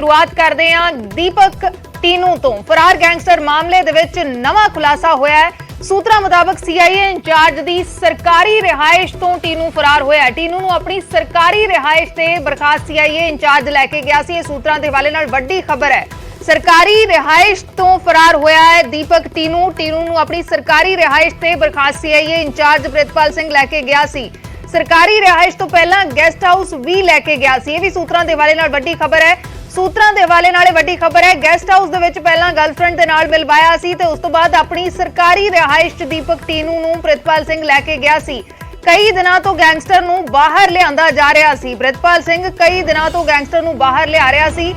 शुरुआत करते हैं दीपक टीनू तो फरार गैंगस्टर मामले दे विच नवा खुलासा होया है। सूत्रों मुताबिक सीआईए इंचार्ज दी सरकारी रिहाइश तो टीनू फरार होया है। टीनू नूं अपनी सरकारी रिहाइश से बर्खास्त सीआईए इंचार्ज लैके गया सी। सूत्रों के हवाले नाल वड्डी खबर है। सरकारी रिहाइश तो फरार होया है दीपक टीनू। टीनू नूं अपनी सरकारी रिहाइश से बर्खास्त सीआईए इंचार्ज प्रितपाल सिंह लैके गया सी। सरकारी रिहाइश तो पहला गेस्ट हाउस भी लैके गया सी। यह भी सूत्रों के हवाले नाल वड्डी खबर है। सूत्रों के हवाले नाल वड्डी खबर है। गेस्ट हाउस दे विच पहला गर्लफ्रेंड दे नाल मिलवाया सी ते उस तो बाद अपनी सरकारी रिहाइश च दीपक टीनू नूं प्रितपाल सिंह लैके गया सी। कई दिनों तो गैंगस्टर नूं बाहर लिआंदा जा रहा सी। प्रितपाल सिंह कई दिनों तो गैंगस्टर नूं बाहर लिया रहा सी।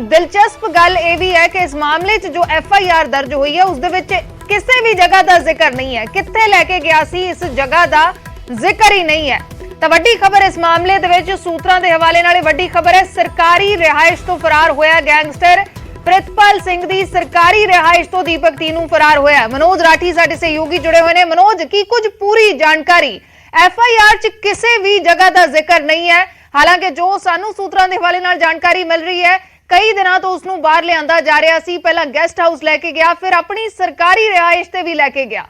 दिलचस्प गल यह भी है कि इस मामले च जो FIR दर्ज हुई है उस दे विच किसी भी जगह का जिक्र नहीं है। कित्थे लैके गया सी इस जगह का जिक्र ही नहीं है। तो वड्डी खबर इस मामले दे विच सूत्रों के हवाले नाल वड्डी खबर है। सरकारी रिहाइश तो फरार होया गैंगस्टर प्रितपाल सिंह दी सरकारी रिहाइश तो दीपक टीनू फरार होया। मनोज राठी साडे सहयोगी जुड़े हुए हैं। मनोज की कुछ पूरी जानकारी FIR च किसी भी जगह का जिक्र नहीं है। हालांकि जो सानू सूत्रों के हवाले नाल जानकारी मिल रही है कई दिनों तो उसनू बाहर लिआंदा जा रहा सी। पहला गेस्ट हाउस लैके गया फिर अपनी सरकारी रिहाइश ते भी लैके गया।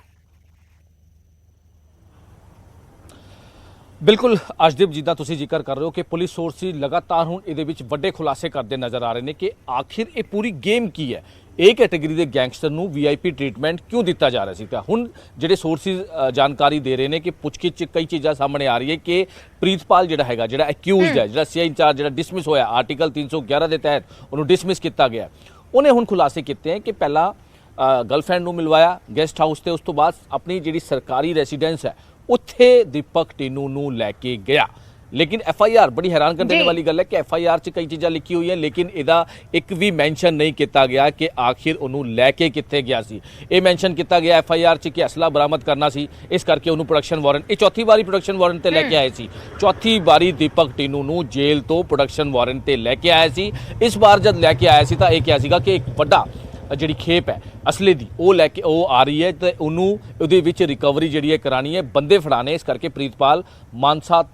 बिल्कुल अर्शदीप जिदा तुसी जिक्र कर रहे हो कि पुलिस सोर्सिस लगातार हुण इहदे विच वड्डे खुलासे करते नज़र आ रहे हैं कि आखिर ये पूरी गेम की है। ए कैटेगरी के गैंगस्टर नूं VIP ट्रीटमेंट क्यों दिता जा रहा सी। हुण जिहड़े सोर्सिस जानकारी दे रहे हैं कि पुछगिछ कई चीज़ां सामने आ रही है कि प्रीतपाल जिहड़ा हैगा जिहड़ा एक्यूज़ड है जिहड़ा CI इंचार्ज जिहड़ा डिसमिस होया आर्टिकल 311 के तहत उन्होंने डिसमिस किया गया। उन्हें हुण खुलासे किए हैं कि पहला गर्लफ्रेंड नूं मिलवाया गेस्ट हाउस से उस तो बाद अपनी जिहड़ी सरकारी रेसीडेंस है उत्थे दीपक टीनू नूं लैके गया। लेकिन FIR बड़ी हैरान कर देने वाली गल है कि FIR च कई चीज़ां लिखी हुई हैं लेकिन इहदा एक भी मैंशन नहीं किया गया कि आखिर उन्होंने लैके कित्थे गया सी। ये मैंशन किया गया FIR च कि असला बरामद करना सी इस करके उन्होंने प्रोडक्शन वारंट ये चौथी बारी प्रोडक्शन वारंट ते लैके आए सी। चौथी बारी दीपक टीनू नूं जेल तो प्रोडक्शन वारंट ते लैके आए सी। इस बार जब लैके आया सी तां यह क्या सीगा कि एक वड्डा जी खेप है असले की वो लैके वो आ रही है तो उन्होंने रिकवरी जी करानी है बंदे फड़ाने इस करके प्रीतपाल मानसा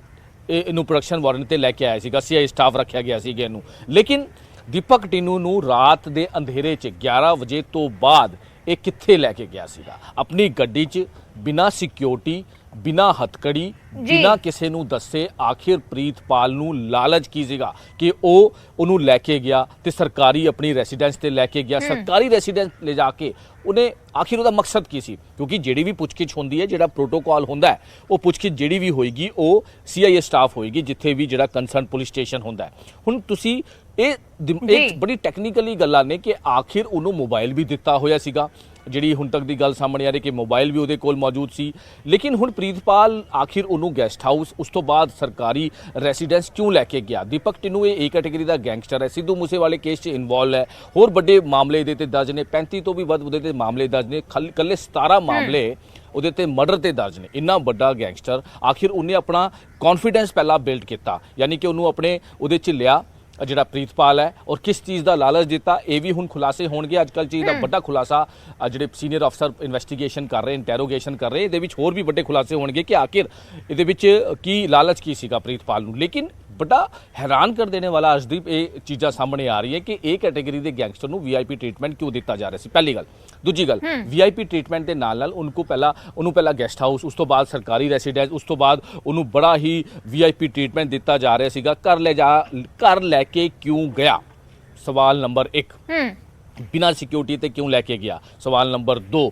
इनू प्रोडक्शन वारंट ते लैके आया सीगा। CI स्टाफ रखा गया सीगा इनू। लेकिन दीपक टीनू नू रात के अंधेरे च 11 बजे तो बाद ये कित्थे लैके गया सीगा अपनी गड्डी च बिना सिक्योरिटी बिना हथकड़ी बिना किसी नू दसे। आखिर प्रीतपाल नू लालच की सीगा कि वो लैके गया तो सरकारी अपनी रेसीडेंस ते लैके गया। सरकारी रेसीडेंस ले जाके उन्हें आखिर उसका मकसद की सी क्योंकि जिहड़ी भी पुछगिछ होंदी है जिहड़ा प्रोटोकॉल होंदा है वो पुछगिछ जिहड़ी भी होएगी वो CI स्टाफ होएगी जिथे भी जिहड़ा कंसर्न पुलिस स्टेशन होंदा है। हुण तुसी एक बड़ी टैक्नीकली गल्लां ने कि आखिर उन्होंने मोबाइल भी दिता होया सीगा जिहड़ी हुण तक की गल सामने आ रही कि मोबाइल भी उहदे कोल मौजूद सी। लेकिन हुण प्रीतपाल आखिर उन्होंने गेस्ट हाउस उस तो बाद सरकारी रेसीडेंस क्यों लैके गया। दीपक टीनू ए कैटेगरी का गैंगस्टर है सिद्धू मूसेवाले केस च इनवॉल्व है होर बड़े मामले इहदे ते दर्ज ने 35 तो भी वध उहदे ते मामले दर्ज ने कल्ले 17 मामले उहदे ते मर्डर ते दर्ज ने। इन्ना बड़ा गैंगस्टर आखिर उन्हें अपना कॉन्फिडेंस पहला बिल्ड किया यानी कि उन्होंने अपने उहदे च लिया जिहड़ा प्रीतपाल है और किस चीज़ का लालच दिता ये भी हुण खुलासे होणगे। अजकल चीज़ का बड़ा खुलासा जिहड़े सीनियर अफसर इन्वेस्टिगेशन कर रहे इंटैरोगेशन कर रहे ये होर भी बड़े खुलासे होणगे कि आखिर ये की लालच की सीगा प्रीतपाल नूं। लेकिन बड़ा हैरान कर देने वाला अर्शदीप ये चीज़ां सामने आ रही है कि ए कैटेगरी के गैंगस्टर नूं VIP ट्रीटमेंट क्यों दिता जा रहा सी। पहली गल दूजी गल VIP ट्रीटमेंट के नाल उनको पहला गेस्ट हाउस उस तो बाद सरकारी रेसीडेंस उस तो बाद उन्होंने बड़ा ही VIP ट्रीटमेंट दिता जा रहा सीगा। घर लैके क्यों गया सवाल नंबर 1। बिना सिक्योरिटी ते क्यों लैके गया सवाल नंबर 2।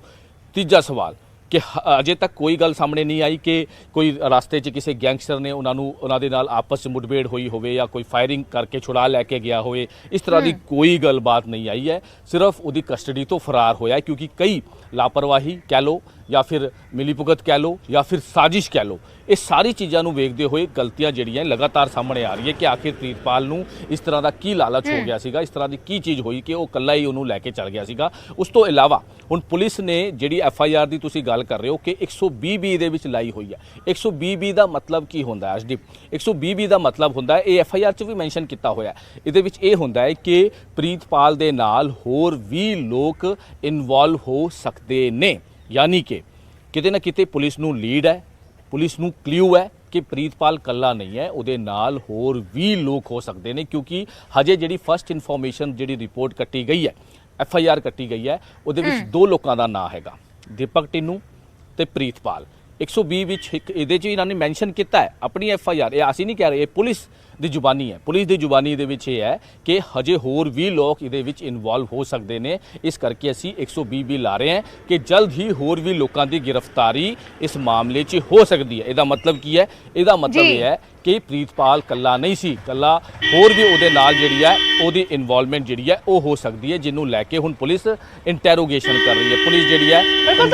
तीजा सवाल कि अजे तक कोई गल सामने नहीं आई कि कोई रास्ते च किसी गैंगस्टर ने उन्होंने नाल आपस में मुठभेड़ हुई होवे या कोई फायरिंग करके छुड़ा लैके गया होवे इस तरह की कोई गलबात नहीं आई है। सिर्फ उसकी कस्टडी तो फरार होया क्योंकि कई लापरवाही कह लो या फिर मिलीभुगत कह लो या फिर साजिश कह लो ये सारी चीज़ों वेखते हुए गलतियां जिहड़ियां लगातार सामने आ रही है कि आखिर प्रीतपाल नूं इस तरह का की लालच हो गया सीगा इस तरह की चीज़ हुई कि वह कल्ला ही उन्होंने लैके चल गया सीगा। उस तो इलावा हुण पुलिस ने जिहड़ी FIR की तुसीं गल कर रहे हो कि 120B दे विच लाई हुई है। 120B का मतलब की होंदा है अर्शदीप 120B का मतलब होंदा है ये FIR च भी मैंशन किया होया इहदे विच ये होंदा है कि प्रीतपाल दे नाल होर भी लोग इनवॉल्व हो सकते ने यानी कि किते ना किते पुलिस नूं लीड है पुलिस नूं क्ल्यू है ਕਿ ਪ੍ਰੀਤਪਾਲ ਕੱਲਾ ਨਹੀਂ ਹੈ, ਉਹਦੇ ਨਾਲ ਹੋਰ ਵੀ ਲੋਕ ਹੋ ਸਕਦੇ ਨੇ, ਕਿਉਂਕਿ ਹਜੇ ਜਿਹੜੀ ਫਸਟ ਇਨਫੋਰਮੇਸ਼ਨ ਜਿਹੜੀ ਰਿਪੋਰਟ ਕੱਟੀ ਗਈ ਹੈ, FIR ਕੱਟੀ ਗਈ ਹੈ, ਉਹਦੇ ਵਿੱਚ ਦੋ ਲੋਕਾਂ ਦਾ ਨਾਂ ਹੈਗਾ, ਦੀਪਕ ਟਿੰਨੂ ਤੇ ਪ੍ਰੀਤਪਾਲ। 120 ਵਿੱਚ ਇੱਕ ਇਹਦੇ 'ਚ ਇਹਨਾਂ ਨੇ ਮੈਂਸ਼ਨ ਕੀਤਾ ਹੈ ਆਪਣੀ FIR, ਇਹ ਅਸੀਂ ਨਹੀਂ ਕਹਿ ਰਹੇ, ਇਹ ਪੁਲਿਸ ਦੀ ਜ਼ੁਬਾਨੀ ਹੈ। ਪੁਲਿਸ ਦੀ ਜ਼ੁਬਾਨੀ ਦੇ ਵਿੱਚ ਇਹ ਹੈ ਕਿ ਹਜੇ ਹੋਰ ਵੀ ਲੋਕ ਇਹਦੇ ਵਿੱਚ ਇਨਵੋਲਵ ਹੋ ਸਕਦੇ ਨੇ, ਇਸ ਕਰਕੇ ਅਸੀਂ 120 ਵੀ ਲਾ ਰਹੇ ਹਾਂ ਕਿ ਜਲਦ ਹੀ ਹੋਰ ਵੀ ਲੋਕਾਂ ਦੀ ਗ੍ਰਿਫਤਾਰੀ ਇਸ ਮਾਮਲੇ 'ਚ ਹੋ ਸਕਦੀ ਹੈ। ਇਹਦਾ ਮਤਲਬ ਕੀ ਹੈ? ਇਹਦਾ ਮਤਲਬ ਇਹ ਹੈ ਕਿ ਪ੍ਰੀਤਪਾਲ ਕੱਲਾ ਨਹੀਂ ਸੀ, ਕੱਲਾ ਹੋਰ ਵੀ ਉਹਦੇ ਨਾਲ ਜਿਹੜੀ ਹੈ ਉਹਦੀ ਇਨਵੋਲਵਮੈਂਟ ਜਿਹੜੀ ਹੈ ਉਹ ਹੋ ਸਕਦੀ ਹੈ, ਜਿਹਨੂੰ ਲੈ ਕੇ ਹੁਣ ਪੁਲਿਸ ਇੰਟਰੋਗੇਸ਼ਨ ਕਰ ਰਹੀ ਹੈ। ਪੁਲਿਸ ਜਿਹੜੀ ਹੈ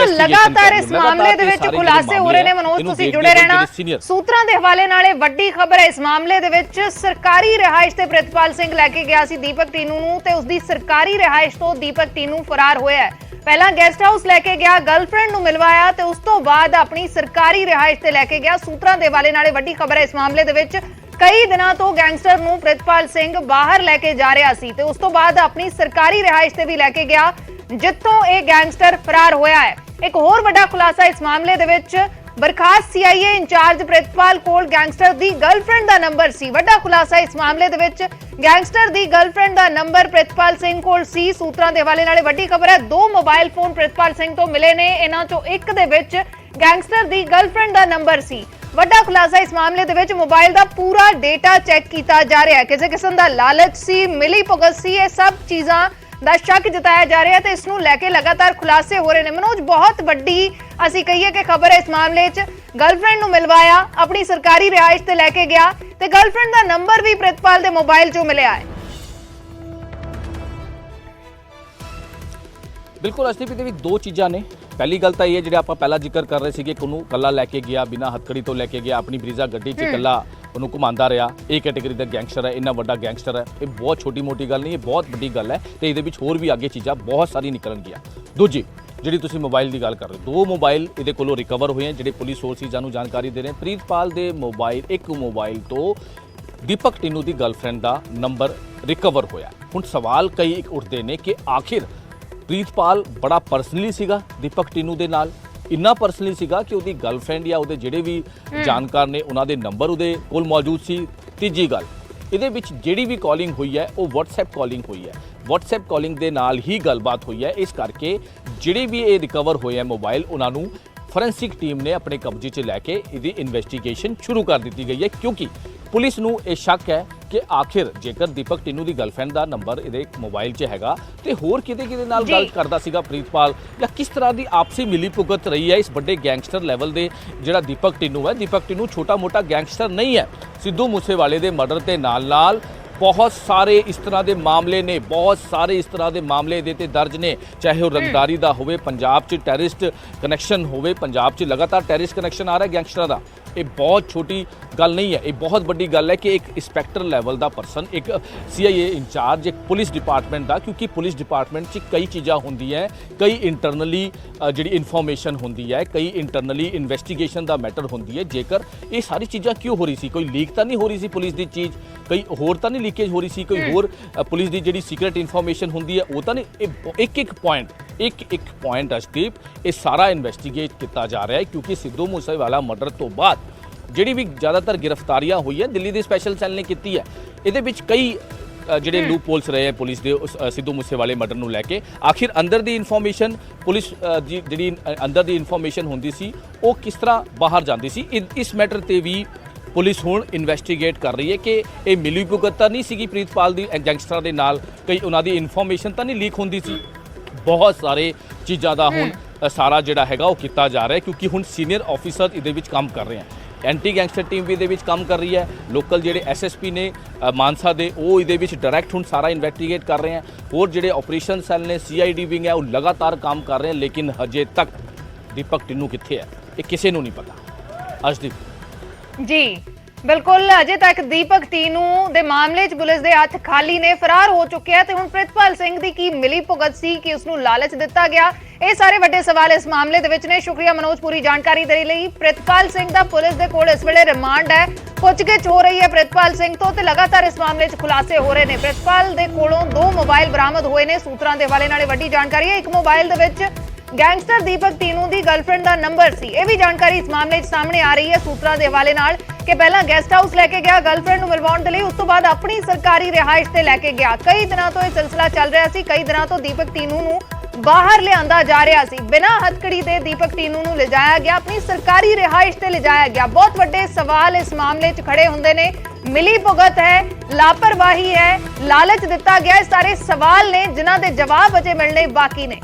ਲਗਾਤਾਰ ਇਸ ਮਾਮਲੇ ਦੇ ਵਿੱਚ ਖੁਲਾਸੇ ਹੋ ਰਹੇ ਨੇ। ਮਨੋਜ, ਤੁਸੀਂ ਜੁੜੇ ਰਹਿਣਾ। ਸੂਤਰਾਂ ਦੇ ਹਵਾਲੇ ਨਾਲ ਇਹ ਵੱਡੀ ਖਬਰ ਹੈ, ਇਸ ਮਾਮਲੇ ਦੇ ਵਿੱਚ ਸਰਕਾਰੀ ਰਿਹਾਇਸ਼ ਤੇ ਪ੍ਰਿਤਪਾਲ ਸਿੰਘ ਲੈ ਕੇ ਗਿਆ ਸੀ ਦੀਪਕ ਟਿੰਨੂ ਨੂੰ, ਤੇ ਉਸਦੀ ਸਰਕਾਰੀ ਰਿਹਾਇਸ਼ ਤੋਂ ਦੀਪਕ ਟਿੰਨੂ ਫਰਾਰ ਹੋਇਆ ਹੈ। ਪਹਿਲਾਂ ਗੈਸਟ ਹਾਊਸ ਲੈ ਕੇ ਗਿਆ, ਗਰਲਫ੍ਰੈਂਡ ਨੂੰ ਮਿਲਵਾਇਆ ਤੇ ਉਸ ਤੋਂ ਬਾਅਦ ਆਪਣੀ ਸਰਕਾਰੀ ਰਿਹਾਇਸ਼ ਤੇ ਲੈ ਕੇ ਗਿਆ। ਸੂਤਰਾਂ ਦੇ ਹਵਾਲੇ ਨਾਲ ਇਹ ਵੱਡੀ ਖਬਰ ਹੈ, ਇਸ ਮਾਮਲੇ ਦੇ ਵਿੱਚ ਕਈ ਦਿਨਾਂ ਤੋਂ ਗੈਂਗਸਟਰ ਨੂੰ ਪ੍ਰਿਤਪਾਲ ਸਿੰਘ ਬਾਹਰ ਲੈ ਕੇ ਜਾ ਰਿਹਾ ਸੀ ਤੇ ਉਸ ਤੋਂ ਬਾਅਦ ਆਪਣੀ ਸਰਕਾਰੀ ਰਿਹਾਇਸ਼ ਤੇ ਵੀ ਲੈ ਕੇ ਗਿਆ, ਜਿੱਥੋਂ ਇਹ ਗੈਂਗਸਟਰ ਫਰਾਰ ਹੋਇਆ ਹੈ। ਇੱਕ ਹੋਰ ਵੱਡਾ ਖੁਲਾਸਾ ਇਸ ਮਾਮਲੇ ਦੇ ਵਿੱਚ, ਬਰਖਾਸਤ CIA ਇੰਚਾਰਜ ਪ੍ਰਿਤਪਾਲ ਕੋਲ ਗੈਂਗਸਟਰ ਦੀ ਗਰਲਫ੍ਰੈਂਡ ਦਾ ਨੰਬਰ ਸੀ। ਵੱਡਾ ਖੁਲਾਸਾ ਇਸ ਮਾਮਲੇ ਦੇ ਵਿੱਚ, ਗੈਂਗਸਟਰ ਦੀ ਗਰਲਫ੍ਰੈਂਡ ਦਾ ਨੰਬਰ ਪ੍ਰਿਤਪਾਲ ਸਿੰਘ ਕੋਲ ਸੀ। ਸੂਤਰਾਂ ਦੇ ਹਵਾਲੇ ਨਾਲ ਵੱਡੀ ਖਬਰ ਹੈ, 2 ਮੋਬਾਈਲ ਫੋਨ ਪ੍ਰਿਤਪਾਲ ਸਿੰਘ ਤੋਂ ਮਿਲੇ ਨੇ, ਇਹਨਾਂ ਚੋਂ ਇੱਕ ਦੇ ਵਿੱਚ ਗੈਂਗਸਟਰ ਦੀ ਗਰਲਫ੍ਰੈਂਡ ਦਾ ਨੰਬਰ ਸੀ। ਵੱਡਾ ਖੁਲਾਸਾ ਇਸ ਮਾਮਲੇ ਦੇ ਵਿੱਚ, ਮੋਬਾਈਲ ਦਾ ਪੂਰਾ ਡੇਟਾ ਚੈੱਕ ਕੀਤਾ ਜਾ ਰਿਹਾ ਹੈ। ਕਿਸੇ ਕਿਸਮ ਦਾ ਲਾਲਚ ਸੀ, ਮਿਲੀ ਭੁਗਤ ਸੀ, ਇਹ ਸਭ ਚੀਜ਼ਾਂ ਦਾ ਸ਼ੱਕ ਜਤਾਇਆ ਜਾ ਰਿਹਾ ਤੇ ਇਸ ਨੂੰ ਲੈ ਕੇ ਲਗਾਤਾਰ ਖੁਲਾਸੇ ਹੋ ਰਹੇ ਨੇ। ਮਨੋਜ, ਬਹੁਤ ਵੱਡੀ ਅਸੀਂ ਕਹੀਏ ਕਿ ਖਬਰ ਹੈ ਇਸ ਮਾਮਲੇ 'ਚ। ਗਰਲਫ੍ਰੈਂਡ ਨੂੰ ਮਿਲਵਾਇਆ, ਆਪਣੀ ਸਰਕਾਰੀ ਰਿਹਾਇਸ਼ ਤੇ ਲੈ ਕੇ ਗਿਆ ਤੇ ਗਰਲਫ੍ਰੈਂਡ ਦਾ ਨੰਬਰ ਵੀ ਪ੍ਰਿਤਪਾਲ ਦੇ ਮੋਬਾਈਲ 'ਚੋਂ ਮਿਲਿਆ ਹੈ। ਬਿਲਕੁਲ ਅਸ਼ਦੀਪ, ਇਹਦੇ ਵਿੱਚ ਦੋ ਚੀਜ਼ਾਂ ਨੇ। ਪਹਿਲੀ ਗੱਲ ਤਾਂ ਇਹ ਹੈ, ਜਿਹੜੇ ਆਪਾਂ ਪਹਿਲਾਂ ਜ਼ਿਕਰ ਕਰ ਰਹੇ ਸੀਗੇ ਕਿ ਉਹਨੂੰ ਕੱਲਾ ਲੈ ਕੇ ਗਿਆ, ਬਿਨਾਂ ਹੱਥਕੜੀ ਤੋਂ ਲੈ ਕੇ ਗਿਆ, ਆਪਣੀ ਬਰੀਜ਼ਾ ਗੱਡੀ 'ਚ ਕੱਲਾ ਉਹਨੂੰ ਘੁਮਾਉਂਦਾ ਰਿਹਾ। ਇਹ ਕੈਟੇਗਰੀ ਦਾ ਗੈਂਗਸਟਰ ਹੈ, ਇੰਨਾ ਵੱਡਾ ਗੈਂਗਸਟਰ ਹੈ। ਇਹ ਬਹੁਤ ਛੋਟੀ ਮੋਟੀ ਗੱਲ ਨਹੀਂ, ਇਹ ਬਹੁਤ ਵੱਡੀ ਗੱਲ ਹੈ ਤੇ ਇਹਦੇ ਵਿੱਚ ਹੋਰ ਵੀ ਅੱਗੇ ਚੀਜ਼ਾਂ ਬਹੁਤ ਸਾਰੀ ਨਿਕਲਣਗੀਆਂ। ਦੂਜੀ ਜਿਹੜੀ ਤੁਸੀਂ ਮੋਬਾਈਲ ਦੀ ਗੱਲ ਕਰ ਰਹੇ ਹੋ, 2 ਮੋਬਾਈਲ ਇਹਦੇ ਕੋਲੋਂ ਰਿਕਵਰ ਹੋਏ ਹਨ, ਜਿਹੜੇ ਪੁਲਿਸ ਸੋਰਸਿਸ ਨੂੰ ਜਾਣਕਾਰੀ ਦੇ ਰਹੇ। ਪ੍ਰੀਤਪਾਲ ਦੇ ਮੋਬਾਈਲ, ਇੱਕ ਮੋਬਾਈਲ ਤੋਂ ਦੀਪਕ ਟਿੰਨੂ ਦੀ ਗਰਲਫ੍ਰੈਂਡ ਦਾ ਨੰਬਰ ਰਿਕਵਰ ਹੋਇਆ। ਹੁਣ ਸਵਾਲ ਕਈ ਉੱਠਦੇ ਨੇ ਕਿ ਆਖਿਰ ਪ੍ਰੀਤਪਾਲ ਬੜਾ ਪਰਸਨਲੀ ਸੀਗਾ ਦੀਪਕ ਟਿੰਨੂ ਦੇ ਨਾਲ, ਇੰਨਾ ਪਰਸਨਲੀ ਸੀਗਾ ਕਿ ਉਹਦੀ ਗਰਲਫ੍ਰੈਂਡ ਜਾਂ ਉਹਦੇ ਜਿਹੜੇ ਵੀ ਜਾਣਕਾਰ ਨੇ ਉਹਨਾਂ ਦੇ ਨੰਬਰ ਉਹਦੇ ਕੋਲ ਮੌਜੂਦ ਸੀ। ਤੀਜੀ ਗੱਲ, ਇਹਦੇ ਵਿੱਚ ਜਿਹੜੀ ਵੀ ਕਾਲਿੰਗ ਹੋਈ ਹੈ ਉਹ WhatsApp ਕਾਲਿੰਗ ਹੋਈ ਹੈ, WhatsApp ਕਾਲਿੰਗ ਦੇ ਨਾਲ ਹੀ ਗੱਲਬਾਤ ਹੋਈ ਹੈ। ਇਸ ਕਰਕੇ ਜਿਹੜੇ ਵੀ ਇਹ ਰਿਕਵਰ ਹੋਏ ਹੈ ਮੋਬਾਈਲ, ਉਹਨਾਂ ਨੂੰ ਫੋਰੈਂਸਿਕ ਟੀਮ ਨੇ ਆਪਣੇ ਕਬਜ਼ੇ 'ਚ ਲੈ ਕੇ ਇਹਦੀ ਇਨਵੈਸਟੀਗੇਸ਼ਨ ਸ਼ੁਰੂ ਕਰ ਦਿੱਤੀ ਗਈ ਹੈ, ਕਿਉਂਕਿ ਪੁਲਿਸ ਨੂੰ ਇਹ ਸ਼ੱਕ ਹੈ ਕਿ ਆਖਿਰ ਜੇਕਰ ਦੀਪਕ ਟਿੰਨੂ ਦੀ ਗਰਲਫ੍ਰੈਂਡ ਦਾ ਨੰਬਰ ਇਹਦੇ ਮੋਬਾਈਲ 'ਚ ਹੈਗਾ ਤੇ ਹੋਰ ਕਿਹਦੇ ਨਾਲ ਗੱਲ ਕਰਦਾ ਸੀਗਾ ਪ੍ਰੀਤਪਾਲ, ਜਾਂ ਕਿਸ ਤਰ੍ਹਾਂ ਦੀ ਆਪਸੀ ਮਿਲੀ ਭੁਗਤ ਰਹੀ ਹੈ ਇਸ ਵੱਡੇ ਗੈਂਗਸਟਰ ਲੈਵਲ ਦੇ ਜਿਹੜਾ ਦੀਪਕ ਟਿੰਨੂ ਹੈ। ਦੀਪਕ ਟਿੰਨੂ ਛੋਟਾ ਮੋਟਾ ਗੈਂਗਸਟਰ ਨਹੀਂ ਹੈ। ਸਿੱਧੂ ਮੂਸੇਵਾਲੇ ਦੇ ਮਰਡਰ ਦੇ ਨਾਲ ਬਹੁਤ ਸਾਰੇ ਇਸ ਤਰ੍ਹਾਂ ਦੇ ਮਾਮਲੇ ਨੇ, ਬਹੁਤ ਸਾਰੇ ਇਸ ਤਰ੍ਹਾਂ ਦੇ ਮਾਮਲੇ ਇਹਦੇ ਤੇ ਦਰਜ ਨੇ, ਚਾਹੇ ਉਹ ਰੰਗਦਾਰੀ ਦਾ ਹੋਵੇ, ਪੰਜਾਬ 'ਚ ਟੈਰਰਿਸਟ ਕਨੈਕਸ਼ਨ ਹੋਵੇ, ਪੰਜਾਬ 'ਚ ਲਗਾਤਾਰ ਟੈਰਰਿਸਟ ਕਨੈਕਸ਼ਨ ਆ ਰਿਹਾ ਗੈਂਗਸਟਰਾਂ ਦਾ। ਇਹ ਬਹੁਤ ਛੋਟੀ ਗੱਲ ਨਹੀਂ ਹੈ, ਇਹ ਬਹੁਤ ਵੱਡੀ ਗੱਲ ਹੈ ਕਿ ਇੱਕ ਇੰਸਪੈਕਟਰ ਲੈਵਲ ਦਾ ਪਰਸਨ, ਇੱਕ CIA ਇੰਚਾਰਜ, ਇੱਕ ਪੁਲਿਸ ਡਿਪਾਰਟਮੈਂਟ ਦਾ, ਕਿਉਂਕਿ ਪੁਲਿਸ ਡਿਪਾਰਟਮੈਂਟ 'ਚ ਕਈ ਚੀਜ਼ਾਂ ਹੁੰਦੀਆਂ, ਕਈ ਇੰਟਰਨਲੀ ਜਿਹੜੀ ਇਨਫੋਰਮੇਸ਼ਨ ਹੁੰਦੀ ਹੈ, ਕਈ ਇੰਟਰਨਲੀ ਇਨਵੈਸਟੀਗੇਸ਼ਨ ਦਾ ਮੈਟਰ ਹੁੰਦੀ ਹੈ। ਜੇਕਰ ਇਹ ਸਾਰੀ ਚੀਜ਼ਾਂ ਕਿਉਂ ਹੋ ਰਹੀ ਸੀ, ਕੋਈ ਲੀਕ ਤਾਂ ਨਹੀਂ ਹੋ ਰਹੀ ਸੀ ਪੁਲਿਸ ਦੀ ਚੀਜ਼, ਕੋਈ ਹੋਰ ਤਾਂ ਨਹੀਂ ਲੀਕੇਜ ਹੋ ਰਹੀ ਸੀ, ਕੋਈ ਹੋਰ ਪੁਲਿਸ ਦੀ ਜਿਹੜੀ ਸੀਕ੍ਰੇਟ ਇਨਫੋਰਮੇਸ਼ਨ ਹੁੰਦੀ ਹੈ ਉਹ ਤਾਂ ਨਹੀਂ। ਇੱਕ ਪੁਆਇੰਟ ਅਸ਼ਦੀਪ, ਇਹ ਸਾਰਾ ਇਨਵੈਸਟੀਗੇਟ ਕੀਤਾ ਜਾ ਰਿਹਾ ਹੈ, ਕਿਉਂਕਿ ਸਿੱਧੂ ਮੂਸੇਵਾਲਾ ਮਰਡਰ ਤੋਂ ਬਾਅਦ ਜਿਹੜੀ ਵੀ ਜ਼ਿਆਦਾਤਰ ਗ੍ਰਿਫਤਾਰੀਆਂ ਹੋਈਆਂ ਦਿੱਲੀ ਦੇ ਸਪੈਸ਼ਲ ਸੈੱਲ ਨੇ ਕੀਤੀ ਹੈ। ਇਹਦੇ ਵਿੱਚ ਕਈ ਜਿਹੜੇ ਲੂਪ ਹੋਲਸ ਰਹੇ ਹੈ ਪੁਲਿਸ ਦੇ ਸਿੱਧੂ ਮੂਸੇਵਾਲੇ ਮਰਡਰ ਨੂੰ ਲੈ ਕੇ। ਆਖਿਰ ਅੰਦਰ ਦੀ ਇਨਫੋਰਮੇਸ਼ਨ, ਪੁਲਿਸ ਜਿਹੜੀ ਅੰਦਰ ਦੀ ਇਨਫੋਰਮੇਸ਼ਨ ਹੁੰਦੀ ਸੀ ਉਹ ਕਿਸ ਤਰ੍ਹਾਂ ਬਾਹਰ ਜਾਂਦੀ ਸੀ, ਇਸ ਮੈਟਰ ਤੇ ਵੀ ਪੁਲਿਸ ਹੁਣ ਇਨਵੈਸਟੀਗੇਟ ਕਰ ਰਹੀ ਹੈ ਕਿ ਇਹ ਮਿਲੀ ਭੁਗਤ ਤਾਂ ਨਹੀਂ ਸੀਗੀ ਪ੍ਰੀਤਪਾਲ ਦੀ ਗੈਂਗਸਟਰਾਂ ਦੇ ਨਾਲ, ਕਈ ਉਹਨਾਂ ਦੀ ਇਨਫੋਰਮੇਸ਼ਨ ਤਾਂ ਨਹੀਂ ਲੀਕ ਹੁੰਦੀ ਸੀ। ਬਹੁਤ ਸਾਰੇ ਚੀਜ਼ਾਂ ਦਾ ਹੁਣ ਸਾਰਾ ਜਿਹੜਾ ਹੈਗਾ ਉਹ ਕੀਤਾ ਜਾ ਰਿਹਾ ਹੈ, ਕਿਉਂਕਿ ਹੁਣ ਸੀਨੀਅਰ ਆਫੀਸਰ ਇਹਦੇ ਵਿੱਚ ਕੰਮ ਕਰ ਰਹੇ ਹਨ। ਐਂਟੀ ਗੈਂਗਸਟਰ ਟੀਮ ਵੀ ਇਹਦੇ ਵਿੱਚ ਕੰਮ ਕਰ ਰਹੀ ਹੈ, ਲੋਕਲ ਜਿਹੜੇ SSP ਨੇ ਮਾਨਸਾ ਦੇ ਉਹ ਇਹਦੇ ਵਿੱਚ ਡਾਇਰੈਕਟ ਹੁਣ ਸਾਰਾ ਇਨਵੈਸਟੀਗੇਟ ਕਰ ਰਹੇ ਹਨ। ਹੋਰ ਜਿਹੜੇ ਆਪਰੇਸ਼ਨ ਸੈੱਲ ਨੇ, CID ਵਿੰਗ ਹੈ, ਉਹ ਲਗਾਤਾਰ ਕੰਮ ਕਰ ਰਹੇ ਹਨ, ਲੇਕਿਨ ਹਜੇ ਤੱਕ ਦੀਪਕ ਟਿੰਨੂ ਕਿੱਥੇ ਹੈ ਇਹ ਕਿਸੇ ਨੂੰ ਨਹੀਂ ਪਤਾ। ਅਸ਼ਦੀਪ ਜੀ ਬਿਲਕੁਲ, ਅਜੇ ਤੱਕ ਦੀਪਕ ਟਿੰਨੂ ਦੇ ਮਾਮਲੇ 'ਚ ਪੁਲਿਸ ਦੇ ਹੱਥ ਖਾਲੀ ਨੇ, ਫਰਾਰ ਹੋ ਚੁੱਕਿਆ ਤੇ ਹੁਣ ਪ੍ਰਿਤਪਾਲ ਸਿੰਘ ਦੀ ਕੀ ਮਿਲੀ ਭੁਗਤ ਸੀ ਕਿ ਉਸ ਨੂੰ ਲਾਲਚ ਦਿੱਤਾ ਗਿਆ, ਇਹ ਸਾਰੇ ਵੱਡੇ ਸਵਾਲ ਇਸ ਮਾਮਲੇ ਦੇ ਵਿੱਚ ਨੇ। ਸ਼ੁਕਰੀਆ ਮਨੋਜ ਪੂਰੀ ਜਾਣਕਾਰੀ ਦੇ ਲਈ। ਪ੍ਰਿਤਪਾਲ ਸਿੰਘ ਦਾ ਪੁਲਿਸ ਦੇ ਕੋਲ ਇਸ ਵੇਲੇ ਰਿਮਾਂਡ ਹੈ, ਪੁੱਛਗਿੱਛ ਹੋ ਰਹੀ ਹੈ ਪ੍ਰਿਤਪਾਲ ਸਿੰਘ ਤੋਂ ਤੇ ਲਗਾਤਾਰ ਇਸ ਮਾਮਲੇ 'ਚ ਖੁਲਾਸੇ ਹੋ ਰਹੇ ਨੇ। ਪ੍ਰਿਤਪਾਲ ਦੇ ਕੋਲੋਂ 2 ਮੋਬਾਈਲ ਬਰਾਮਦ ਹੋਏ ਨੇ, ਸੂਤਰਾਂ ਦੇ ਹਵਾਲੇ ਨਾਲ ਵੱਡੀ ਜਾਣਕਾਰੀ ਹੈ। ਇੱਕ ਮੋਬਾਈਲ ਦੇ ਵਿੱਚ ਗੈਂਗਸਟਰ ਦੀਪਕ ਟਿੰਨੂ ਦੀ ਗਰਲਫ੍ਰੈਂਡ ਦਾ ਨੰਬਰ ਸੀ, ਇਹ ਵੀ ਜਾਣਕਾਰੀ ਇਸ ਮਾਮਲੇ 'ਚ ਸਾਹਮਣੇ ਆ ਰਹੀ ਹੈ ਸੂਤਰਾਂ ਦੇ ਹਵਾਲੇ ਨਾਲ। ਕਿ ਪਹਿਲਾਂ ਗੈਸਟ ਹਾਊਸ ਲੈ ਕੇ ਗਿਆ ਗਰਲਫ੍ਰੈਂਡ ਨੂੰ ਮਿਲਵਾਉਣ ਦੇ ਲਈ, ਉਸ ਤੋਂ ਬਾਅਦ ਆਪਣੀ ਸਰਕਾਰੀ ਰਿਹਾਇਸ਼ ਤੇ ਲੈ ਕੇ ਗਿਆ। ਕਈ ਦਿਨਾਂ ਤੋਂ ਇਹ ਸਿਲਸਿਲਾ ਚੱਲ ਰਿਹਾ ਸੀ। ਕਈ ਦਿਨਾਂ ਤੋਂ ਦੀਪਕ ਟੀਨੂ ਨੂੰ ਬਾਹਰ ਲਿਆਂਦਾ ਜਾ ਰਿਹਾ ਸੀ। ਬਿਨਾਂ ਹੱਥਕੜੀ ਦੇ ਦੀਪਕ ਟੀਨੂ ਨੂੰ ਲਿਜਾਇਆ ਗਿਆ, ਆਪਣੀ ਸਰਕਾਰੀ ਰਿਹਾਇਸ਼ ਤੇ ਲਿਜਾਇਆ ਗਿਆ। ਬਹੁਤ ਵੱਡੇ ਸਵਾਲ ਇਸ ਮਾਮਲੇ 'ਚ ਖੜੇ ਹੁੰਦੇ ਨੇ। ਮਿਲੀ ਭੁਗਤ ਹੈ, ਲਾਪਰਵਾਹੀ ਹੈ, ਲਾਲਚ ਦਿੱਤਾ ਗਿਆ, ਇਹ ਸਾਰੇ ਸਵਾਲ ਨੇ ਜਿਨ੍ਹਾਂ ਦੇ ਜਵਾਬ ਅਜੇ ਮਿਲਣੇ ਬਾਕੀ ਨੇ।